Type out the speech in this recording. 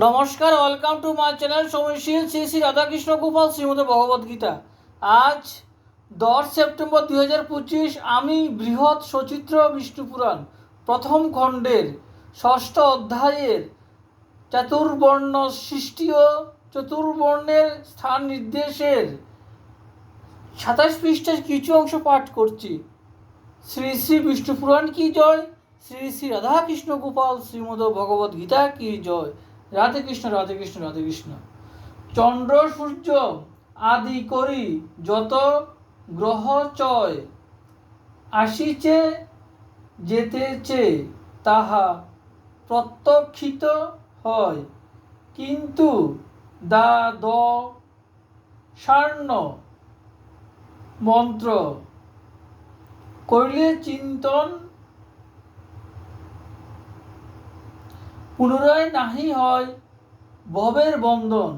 নমস্কার, welcome to my channel সময়শীল শ্রী শ্রী রাধাকৃষ্ণ গোপাল শ্রীমদ ভগবদ্গীতা। আজ 10 সেপ্টেম্বর 2025। আমি বৃহৎ সচিত্র বিষ্ণুপুরাণ প্রথম খণ্ডের ষষ্ঠ অধ্যায়ের চতুর্বর্ণ সৃষ্টি ও চতুর্বর্ণের স্থান নির্দেশের 27 পৃষ্ঠার কিছু অংশ পাঠ করছি। শ্রী শ্রী বিষ্ণুপুরাণ কি জয়, শ্রী শ্রী রাধাকৃষ্ণ গোপাল শ্রীমদ ভগবদ্গীতা কি জয়। রাধে কৃষ্ণ, রাধে কৃষ্ণ, রাধে কৃষ্ণ। চন্দ্র সূর্য আদি করি যত গ্রহ চয়, আসিছে যেতেছে তাহা প্রত্যক্ষিত হয়, কিন্তু দ্বাদশার্ণ মন্ত্র করিলে চিন্তন পুনরায় নাহি হয় ভবের বন্ধন।